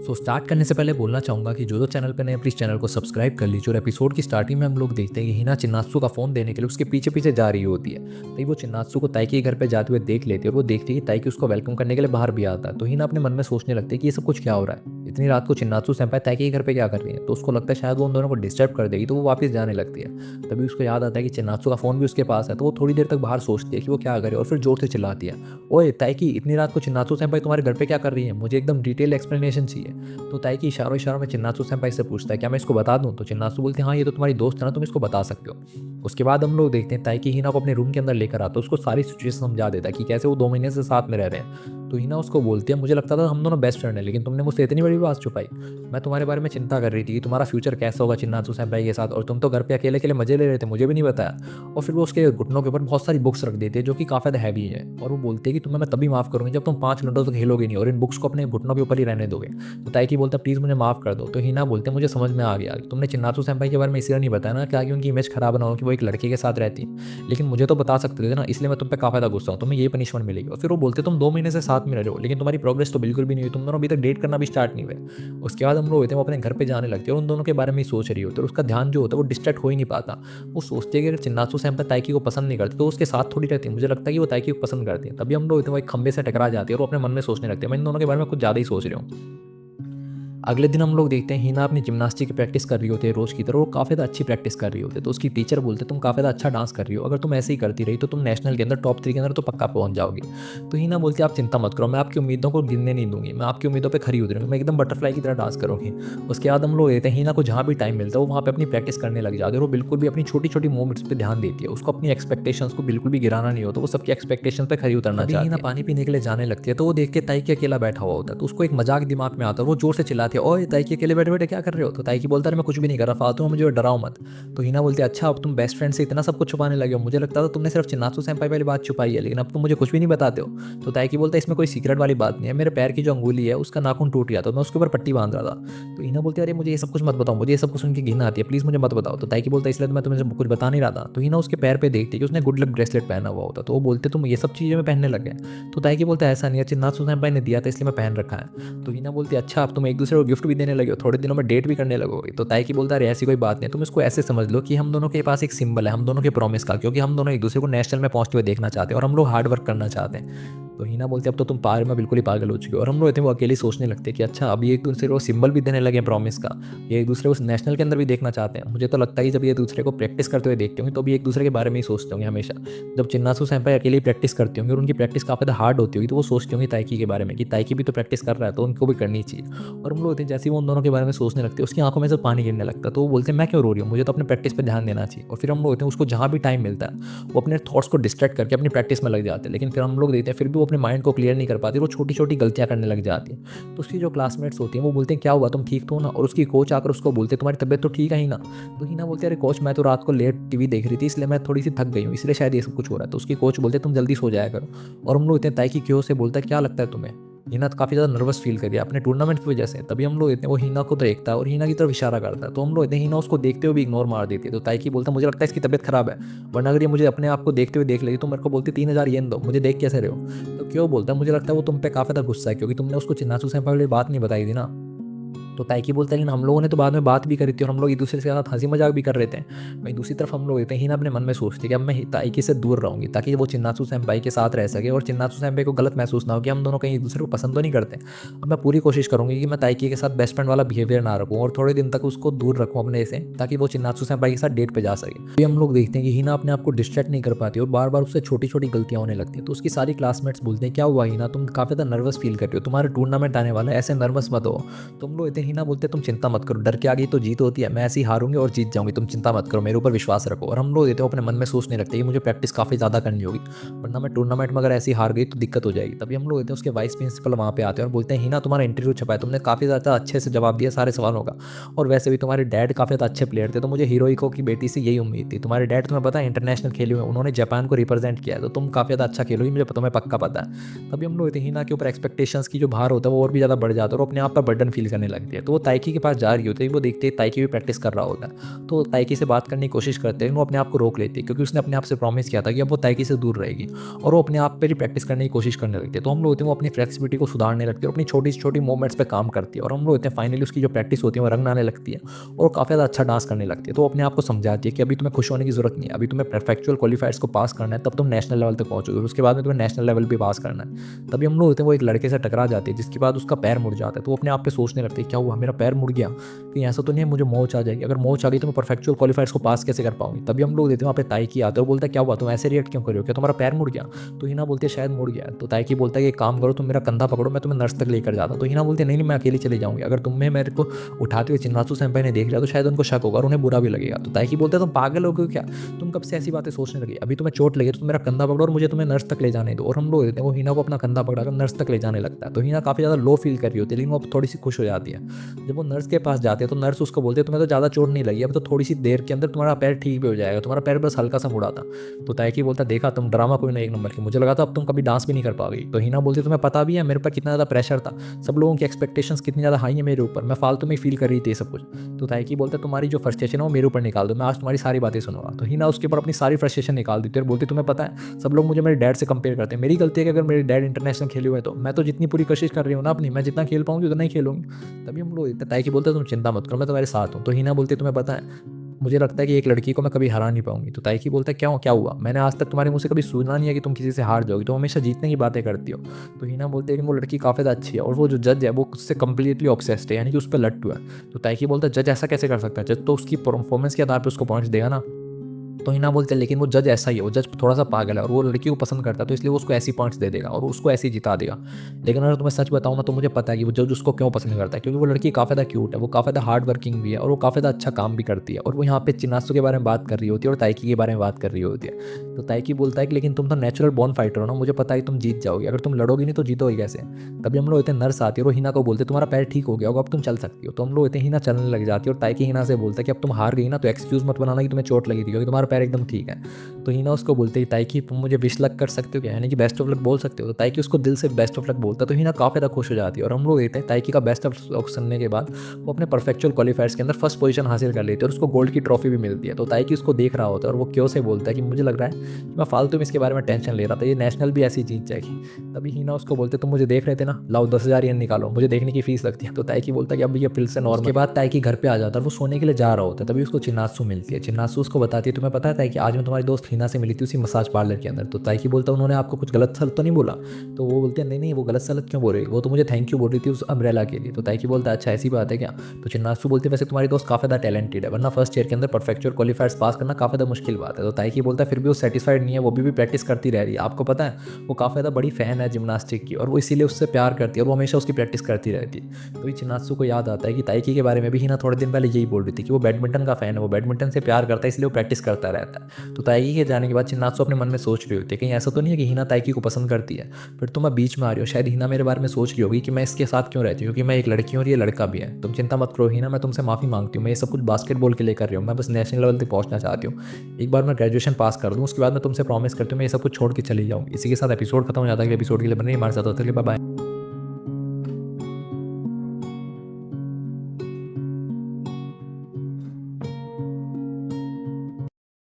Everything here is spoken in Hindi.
स्टार्ट करने से पहले बोलना चाहूँगा कि जो चैनल पे नए प्लीज़ चैनल को सब्सक्राइब कर लीजिए। और एपिसोड की स्टार्टिंग में हम लोग देखते हैं कि हिना चिन्नात्सु का फ़ोन देने के लिए उसके पीछे पीछे जा रही होती है। तभी वो चिन्नात्सु को ताइकी के घर पे जाते हुए देख लेती है और वो देखती है कि ताइकी उसको वेलकम करने के लिए बाहर भी आता है। तो हिना अपने मन में सोचने लगती है कि ये सब कुछ क्या हो रहा है, इतनी रात को चिन्नात्सु सेंपाई ताइकी के घर पे क्या कर रही है। तो उसको लगता है शायद वो उन दोनों को डिस्टर्ब कर देगी, तो वो वापस जाने लगती है। तभी उसको याद आता है कि चिन्नात्सु का फ़ोन भी उसके पास है। तो वो थोड़ी देर तक बाहर सोचती है कि वो क्या करे और फिर जोर से चिल्लाती है, ओए ताइकी, इतनी रात को चिन्नात्सु सेंपाई तुम्हारे घर पे क्या कर रही है, मुझे एकदम डिटेल एक्सप्लेनेशन चाहिए। तो ताइकी इशारों इशारों में चिन्नात्सु सेंपाई से पूछता है, क्या मैं इसको बता दूं। तो चिन्नात्सु बोलते हैं, हाँ ये तो तुम्हारी दोस्त है ना, तुम इसको बता सकते हो। उसके बाद हम लोग देखते हैं ताइकी हिना को अपने रूम के अंदर लेकर आता है, उसको सारी सिचुएशन समझा देता है कि कैसे वो 2 महीने से साथ में रह रहे हैं। तो हिना उसको बोलती है, मुझे लगता था हम दोनों बेस्ट फ्रेंड हैं, लेकिन तुमने मुझसे इतनी बड़ी बात छुपाई। मैं तुम्हारे बारे में चिंता कर रही थी कि तुम्हारा फ्यूचर कैसा होगा चिन्नात्सु सेंपाई के साथ, और तुम तो घर पे अकेले अकेले मजे ले रहे थे, मुझे भी नहीं बताया। और फिर वो उसके घुटनों के ऊपर बहुत सारी बुक्स रख देती है जो कि काफ़ी ज़्यादा हैवी है, और वो बोलती है कि तुम्हें मैं तभी माफ़ करूँगी जब तुम 5 मिनटों तक खेलोगे नहीं और इन बुक्स को अपने घुटनों के ऊपर ही रहने दोगे। तो ताइकी बोलता है, प्लीज़ मुझे माफ़ कर दो। तो हिना बोलते हैं, मुझे समझ में आ गया, तुमने चिन्नात्सु सेंपाई के बारे में इसलिए नहीं बताया ना क्या कि उनकी इमेज खराब ना हो कि वो एक लड़के के साथ रहती है, लेकिन मुझे तो बता सकते थे ना, इसलिए मैं तुम पे काफ़ी ज़्यादा गुस्सा हूँ, तुम्हें ये पनिशमेंट मिलेगी। और फिर वो बोलते, तुम 2 महीने से साथ में रह रहे हो लेकिन तुम्हारी प्रोग्रेस तो बिल्कुल भी नहीं हुई, तुम दोनों अभी तक डेट करना भी स्टार्ट नहीं हुए। उसके बाद हम लोग होते हैं वो अपने घर पे जाने लगते हैं और उन दोनों के बारे में ही सोच रही होती है, और उसका ध्यान जो होता है वो डिस्ट्रैक्ट हो ही नहीं पाता। वो सोचती है कि अगर चिन्नात्सु सेंपाई ताइकी को पसंद नहीं करती तो उसके साथ थोड़ी रहती है, मुझे लगता है कि वो ताइकी को पसंद करती है। तभी हम लोग होते हैं वो एक खंबे से टकरा जाती है और वो अपने मन में सोचने लगते हैं, मैं इन दोनों के बारे में कुछ ज़्यादा ही सोच रहा हूँ। अगले दिन हम लोग देखते हैं हिना अपनी जिम्नास्टिक की प्रैक्टिस कर रही होती है रोज़ की तरह, वो काफ़ी ज़्यादा अच्छी प्रैक्टिस कर रही होती है। तो उसकी टीचर बोलते हैं, तुम काफ़ी ज़्यादा अच्छा डांस कर रही हो, अगर तुम ऐसे ही करती रही तो तुम नेशनल के अंदर टॉप 3 के अंदर तो पक्का पहुंच जाओगी। तो हिना बोलती है, आप चिंता मत करो, मैं आपकी उम्मीदों को गिनने नहीं दूंगी, मैं आपकी उम्मीदों पर खरी उतरूंगी, मैं एकदम बटरफ्लाई की तरह डांस करूँगी। उसके बाद हम लोग देखते हैं हिना को जहाँ भी टाइम मिलता है वो वहाँ पर अपनी प्रैक्टिस करने लग जाती है, और वो बिल्कुल भी अपनी छोटी छोटी मूवमेंट्स पर ध्यान देती है, उसको अपनी एक्सपेक्टेशंस को बिल्कुल भी गिराना नहीं होता, वो सबकी एक्सपेक्टेशन पर खरी उतरना चाहती है। हिना पानी पीने के लिए जाने लगती है तो वो देख के ताइकी अकेला बैठा हुआ होता है, तो उसको एक मजाक दिमाग में आता है, वो जोर से चिल्लाती है, ओए ताइकी अकेले बैठे बैठे क्या कर रहे हो। तो ताइकी बोलता है, मैं कुछ भी नहीं कर रहा, फालतू में मुझे डराओ मत। तो हिना बोलती है, अच्छा अब तुम बेस्ट फ्रेंड से इतना सब कुछ छुपाने लगे हो, मुझे लगता था तुमने सिर्फ चिन्नात्सु सेंपाई वाली बात छुपाई है, लेकिन अब तुम मुझे कुछ भी नहीं बताते हो। तो ताइकी बोलता है, इसमें कोई सीक्रेट वाली बात नहीं है, मेरे पैर की जो अंगुली है उसका नाखून टूट गया तो मैं उसके ऊपर पट्टी बांध रहा था। तो हिना बोलती है, अरे मुझे ये सब कुछ मत बताओ, मुझे ये सब कुछ सुन के घिन आती है, प्लीज मुझे मत बताओ। तो ताइकी बोलता है, इसलिए तो मैं तुम्हें सब कुछ बता नहीं रहा था। तो हिना उसके पैर पे देखती है कि उसने गुड लक ब्रेसलेट पहना हुआ होता, तो वो बोलते, तुम ये सब चीज़ें में पहनने लगे। तो ताइकी बोलता है, ऐसा नहीं है, चिन्नात्सु सेंपाई ने दिया था इसलिए मैं पहन रखा है। तो हिना बोलती है, अच्छा अब तुम एक दूसरे को गिफ्ट भी देने लगे हो, थोड़े दिनों में डेट भी करने लगोगे। तो ताइकी बोलता है, ऐसी कोई बात नहीं, तुम इसको ऐसे समझ लो कि हम दोनों के पास एक सिंबल है हम दोनों के प्रॉमिस का, क्योंकि हम दोनों एक दूसरे को नेशनल में पहुंचते हुए देखना चाहते हैं और हम लोग हार्ड वर्क करना चाहते हैं। तो हिना बोलती है, अब तो तुम पागल में बिल्कुल ही पागल हो चुके हो। और हम लोग होते हैं वो अकेले सोचने लगते हैं कि अच्छा अभी एक दूसरे को सिंबल भी देने लगे प्रॉमिस का, ये एक दूसरे को नेशनल के अंदर भी देखना चाहते हैं। मुझे तो लगता है कि जब ये दूसरे को प्रैक्टिस करते हुए देखते होंगे तो भी एक दूसरे के बारे में ही सोचते होंगे हमेशा। जब चिन्नासु सेंपाई अकेले प्रैक्टिस करती होंगी और उनकी प्रैक्टिस काफ़ी ज़्यादा हार्ड होती होगी तो वो सोचती होंगी ताइकी के बारे में कि ताइकी भी तो प्रैक्टिस कर रहा है तो उनको भी करनी चाहिए। और हम लोग होते हैं जैसे ही वो उन दोनों के बारे में सोचने लगते हैं उसकी आंखों में से पानी गिरने लगता है, तो वो बोलते हैं, मैं क्यों रो रही हूँ, मुझे तो अपने प्रैक्टिस पर ध्यान देना चाहिए। और फिर हम लोग होते हैं उसको जहाँ भी टाइम मिलता है वो अपने थॉट्स को डिस्ट्रैक्ट करके अपनी प्रैक्टिस में लग जाते हैं, लेकिन फिर हम लोग देखते हैं फिर भी वो अपने माइंड को क्लियर नहीं कर पाती, वो छोटी छोटी गलतियां करने लग जाती है। तो उसकी जो क्लासमेट्स होती हैं वो बोलते हैं, क्या हुआ, तुम ठीक तो हो ना। और उसकी कोच आकर उसको बोलते, तुम्हारी तबियत तो ठीक है ही ना। तो हिना बोलते हैं, अरे कोच मैं तो रात को लेट टीवी देख रही थी इसलिए मैं थोड़ी सी थक गई हूँ, इसलिए शायद ये सब कुछ हो रहा है। तो उसकी कोच बोलते, तुम जल्दी सो जाया करो। और हम लोग इतने ताइकी क्यों से बोलता है, क्या लगता है तुम्हें। हिना तो काफ़ी ज़्यादा नर्वस फील करिए अपने टूर्नामेंट की वजह से। तभी हम लोग इतने वो हिना को देखता है और हिना की तरफ इशारा करता है, तो हम लोग इतने हिना उसको देखते हुए भी इग्नोर मार देती है। तो ताइकी बोलता है, मुझे लगता है इसकी तबियत खराब है, वरना अगर ये मुझे अपने आप को देखते हुए देख लेगी तो मेरे को बोलती 3,000 येन दो, मुझे देख कैसे रहे हो। तो क्यों बोलता है, मुझे लगता है वो तुम पे काफ़ी ज़्यादा गुस्सा है क्योंकि तुमने उसको चिन्नासु सेंपाई वाली बात नहीं बताई थी ना। तो ताइकी बोलता है, लेकिन हम लोगों ने तो बाद में बात भी करी थी और हम लोग एक दूसरे के साथ हंसी मजाक भी कर रहे थे। वहीं दूसरी तरफ हम लोग होते हैं हिना अपने मन में सोचती है कि अब मैं ताइकी से दूर रहूंगी ताकि वो चिन्नासु सेंपाई के साथ रह सके और चिन्नासु सेंपाई को गलत महसूस ना हो कि हम दोनों कहीं एक दूसरे को पसंद तो नहीं करते। अब मैं पूरी कोशिश करूंगी कि मैं ताइकी के साथ बेस्ट फ्रेंड वाला बिहेवियर ना रखूँ और थोड़े दिन तक उसको दूर रखूँ अपने से, ताकि वो चिन्नासु सेंपाई के साथ डेट पे जा सके। अभी हम लोग देखते हैं कि हिना अपने आप को डिस्ट्रैक्ट नहीं कर पाती और बार बार उससे छोटी छोटी गलतियां होने लगती हैं। तो उसकी सारी क्लासमेट्स बोलते हैं, क्या हुआ हिना, तुम काफ़ी ज़्यादा नर्वस फील कर रही हो, तुम्हारा टूर्नामेंट आने वाला है, ऐसे नर्वस मत हो। तुम लोग इतने हिना बोलते, तुम चिंता मत करो, डर के आगे तो जीत होती है, मैं ऐसे ही हारूंगी और जीत जाऊंगी, तुम चिंता मत करो, मेरे ऊपर विश्वास रखो। और हम लोग देते हो अपने मन में सोचने लगते हैं कि मुझे प्रैक्टिस काफ़ी ज़्यादा करनी होगी, वरना मैं टूर्नामेंट में अगर ऐसी हार गई तो दिक्कत हो जाएगी। तभी हम लोग देते हैं उसके वाइस प्रिंसिपल वहाँ पे आते हैं और बोलते हैं, हिना तुम्हारा इंटरव्यू छपा है, तुमने काफ़ी ज़्यादा अच्छे से जवाब दिया सारे सवालों का, और वैसे भी तुम्हारे डैड काफ़ी ज़्यादा अच्छे प्लेयर थे, तो मुझे हीरोइको की बेटी से यही उम्मीद थी। तुम्हारे डैड तुम्हें पता है इंटरनेशनल खेले हुए, उन्होंने जापान को रिप्रेजेंट किया है, तो तुम काफ़ी ज़्यादा अच्छा खेलोगी, मुझे तुम्हें पक्का पता है। तभी हम लोग हिना के ऊपर एक्सपेक्टेशंस की जो भार होता है वो और भी ज़्यादा बढ़ जाता है और अपने आप पर बर्डन फील करने लगती है। लिए। तो वो ताइकी के पास जा रही होती है, वो देखते हैं ताइकी भी प्रैक्टिस कर रहा होता है, तो ताइकी से बात करने की कोशिश करते हैं, वो अपने आप को रोक लेती है क्योंकि उसने अपने आप से प्रॉमिस किया था कि अब वो ताइकी से दूर रहेगी और वो अपने आप पे ही प्रैक्टिस करने की कोशिश करने लगती है। तो हम लोग होते हैं वो अपनी फ्लेक्सिबिलिटी को सुधारने लगती है और अपनी छोटी छोटी मूवमेंट्स पे काम करती है और हम लोग होते हैं फाइनली उसकी जो प्रैक्टिस होती है वो रंग आने लगती है और काफ़ी ज़्यादा अच्छा डांस करने लगती है। तो वो अपने आप को समझाती है कि अभी तुम्हें खुश होने की जरूरत नहीं है, अभी तुम्हें परफेक्चुअल क्वालिफायर्स को पास करना है, तब तुम नेशनल लेवल तक पहुंचोगे और उसके बाद में तुम्हें नेशनल लेवल भी पास करना है। तभी हम लोग होते हैं वो एक लड़के से टकरा जाती है जिसके बाद उसका पैर मुड़ जाता है। तो वो अपने आप पे सोचने लगती है क्या हुआ, मेरा पैर मुड़ गया, कहीं ऐसा तो नहीं है मुझे मोच आ जाएगी, अगर मोच आ गई तो मैं परफेक्चुअल क्वालिफायर्स को पास कैसे कर पाऊंगी। तभी हम लोग देते हैं वहाँ पे ताइकी आते हैं और बोलता है क्या हुआ, तुम ऐसे रिएक्ट क्यों कर रहे हो, क्या तुम्हारा पैर मुड़ गया। तो हिना बोलती है शायद मुड़ गया। तो ताइकी बोलता है कि एक काम करो, तुम मेरा कंधा पकड़ो, मैं तुम्हें नर्स तक लेकर जाता। तो हिना बोलती है नहीं मैं अकेली चली जाऊंगी, अगर तुम्हें मेरे को उठाते हुए चिन्नासु सेंपाई ने देख लिया तो शायद उनको शक होगा और उन्हें बुरा भी लगेगा। तो ताइकी बोलते हैं तुम पागल हो गए क्या, तुम कब से ऐसी बातें सोचने लगी, अभी तुम्हें चोट लगी तो तुम मेरा कंधा पकड़ो और मुझे तुम्हें नर्स तक ले जाने दो। और हम लोग देते हैं वो हिना को अपना कंधा पकड़ाकर नर्स तक ले जाने लगता है। तो हिना काफ़ी ज़्यादा लो फील कर रही होती है लेकिन वो थोड़ी सी खुश हो जाती है। जब वो नर्स के पास जाते हैं तो नर्स उसको बोलते हैं तुम्हें तो ज़्यादा चोट नहीं लगी, अब तो थोड़ी सी देर के अंदर तुम्हारा पैर ठीक भी हो जाएगा, तुम्हारा पैर बस हल्का सा मुड़ा था। तो ताइकी बोलता देखा तुम ड्रामा कोई ना एक नंबर की, मुझे लगा था अब तुम कभी डांस भी नहीं कर पाओगी। तो हिना बोलती तुम्हें पता भी है मेरे पर कितना ज़्यादा प्रेशर था, सब लोगों की एक्सपेक्टेशंस कितनी ज़्यादा हाई है मेरे ऊपर, मैं फालतू में फील कर रही थी सब कुछ। तो ताइकी बोलता तुम्हारी जो फ्रस्ट्रेशन है वो मेरे ऊपर निकाल दो, मैं आज तुम्हारी सारी बातें सुनूंगा। तो हिना उसके ऊपर अपनी सारी फ्रस्ट्रेशन निकाल देती है और बोलती तुम्हें पता है सब लोग मुझे मेरे डैड से कंपेयर करते हैं, मेरी गलती है कि अगर मेरे डैड इंटरनेशनल खेले हुए तो मैं तो जितनी पूरी कोशिश कर रही हूँ ना अपनी, मैं जितना खेल पाऊंगी उतना ही खेलूंगी। तभी हम लोग ताइकी बोलते तुम चिंता मत करो मैं तुम्हारे साथ हूँ। तो हिना बोलती तुम्हें पता है मुझे लगता है कि एक लड़की को मैं कभी हरा नहीं पाऊंगी। तो ताइकी बोलता है क्या क्या हुआ, मैंने आज तक तुम्हारे मुंह से कभी सुना नहीं है कि तुम किसी से हार जाओगी, तुम हमेशा जीतने की बातें करती हो। तो हिना बोलती है कि वो लड़की काफ़ी ज़्यादा अच्छी है और वो जो जज है वो उससे कंप्लीटली ऑब्सेस्ड है, यानी कि उस पर लट्टू है। तो ताइकी बोलता है जज ऐसा कैसे कर सकता है, जज तो उसकी परफॉर्मेंस के आधार पर उसको पॉइंट्स देगा ना। तो हिना बोलते हैं लेकिन वो जज ऐसा ही है, वो जज थोड़ा सा पागल है और वो लड़की को पसंद करता है तो इसलिए वो उसको ऐसी पॉइंट्स दे देगा और उसको ऐसे ही जिता देगा। लेकिन अगर तुम्हें सच बताऊँ ना तो मुझे पता है कि वो जज उसको क्यों पसंद करता है, क्योंकि वो लड़की काफ़ी ज़्यादा क्यूट है, वो काफ़ी ज़्यादा हार्ड वर्किंग भी है और वो काफ़ी ज़्यादा अच्छा काम भी करती है। और वो यहाँ पे चिनासु के बारे में बात कर रही होती है और ताइकी के बारे में बात कर रही होती है। तो ताइकी बोलता है कि लेकिन तुम तो नेचुरल बॉर्न फाइटर हो ना, मुझे पता है तुम जीत जाओगी, अगर तुम लड़ोगी नहीं तो जीतोगी कैसे। तभी हम लोग होते हैं नर्स आती है और हिना को बोलते तुम्हारा पैर ठीक हो गया होगा अब तुम चल सकती हो। तो हम लोग होते हैं हिना चलने लग जाती है और ताइकी हिना से बोलता है कि अब तुम हार गई ना तो एक्सक्यूज़ मत बनाना कि तुम्हें चोट लगी थी, क्योंकि तुम्हारा पैर एकदम ठीक है। तो हिना उसको बोलते ही ताइकी तुम मुझे विश लक कर सकते हो क्या, यानी कि बेस्ट ऑफ लक बोल सकते हो। तो ताइकी उसको दिल से बेस्ट ऑफ लक बोलता है तो हिना काफ़ी ज़्यादा खुश हो जाती है और हम लोग देखते हैं ताइकी का बेस्ट ऑफ लक सुनने के बाद वो अपने परफेक्चुअल क्वालिफायर्स के अंदर फर्स्ट पोजीशन हासिल कर लेती है और उसको गोल्ड की ट्रॉफी भी मिलती है। तो ताइकी उसको देख रहा होता है और वो क्यों से बोलता है कि मुझे लग रहा है कि मैं फालतू में इसके बारे में टेंशन ले रहा था, ये नेशनल भी ऐसी जीत जाएगी। तभी हिना उसको बोलते तुम मुझे देख रहे थे ना, लाओ 10,000 येन निकालो, मुझे देखने की फीस लगती है। तो ताइकी बोलता है कि अब ये फिर से नॉर्मल। के बाद ताइकी घर पे आ जाता है, वो सोने के लिए जा रहा होता है, तभी उसको चिनासु मिलती है। चिनासु उसको बताती है तुम्हें पता है कि आज मैं तुम्हारी दोस्त हिना से मिली थी उसी मसाज पार्लर के अंदर। तो ताइकी बोलता है उन्होंने आपको कुछ गलत सलत तो नहीं बोला। तो वो बोलते हैं नहीं नहीं वो गलत सलत क्यों बोल रही, वो तो मुझे थैंक यू बोल रही थी उस अम्ब्रेला के लिए। तो ताइकी बोलता है अच्छा ऐसी बात है क्या। तो चिन्नासु बोलते हैं वैसे तुम्हारी दोस्त काफ़ी ज़्यादा टैलेंटेड है, वरना फर्स्ट ईयर के अंदर परफेक्चुअल क्वालिफायर्स पास करना काफ़ी ज़्यादा मुश्किल बात है। तो ताइकी बोलता है फिर भी वो सेटिस्फाइड नहीं है, वो भी प्रैक्टिस करती रह रही है। आपको पता है वो काफ़ी ज़्यादा बड़ी फ़ैन है जिमनास्टिक की और वो इसीलिए उससे प्यार करती है और वो हमेशा उसकी प्रैक्टिस करती रहती है। तो ये चिन्नासु को याद आता है कि ताइकी के बारे में भी हिना थोड़े दिन पहले यही बोल रही थी कि वो बैडमिंटन का फ़ैन है, वो बैडमिंटन से प्यार करता है इसलिए वो प्रैक्टिस करता रहता है। तो ताइकी के जाने के बाद चिन्नासु अपने मन में सोच रही होती है कहीं ऐसा तो नहीं है कि हिना ताइकी को पसंद करती है, फिर तो मैं बीच में आ रही हूँ, शायद हिना मेरे बारे में सोच रही होगी कि मैं इसके साथ क्यों रहती हूँ क्योंकि मैं एक लड़की हूँ और ये लड़का भी है। तुम चिंता मत करो हिना, मैं तुमसे माफ़ी मांगती हूँ, मैं ये सब कुछ बास्केटबॉल के लिए कर रही हूँ, मैं बस नेशनल लेवल तक पहुँचना चाहती हूँ। एक बार मैं ग्रेजुएशन पास कर दूँ उसके बाद मैं तुमसे प्रॉमिस करती हूँ मैं ये सब कुछ छोड़ के चली जाऊँ। इसी के साथ एपिसोड खत्म हो जाता है। एपिसोड के लिए बने हमारे साथ होते हैं, बाय बाय।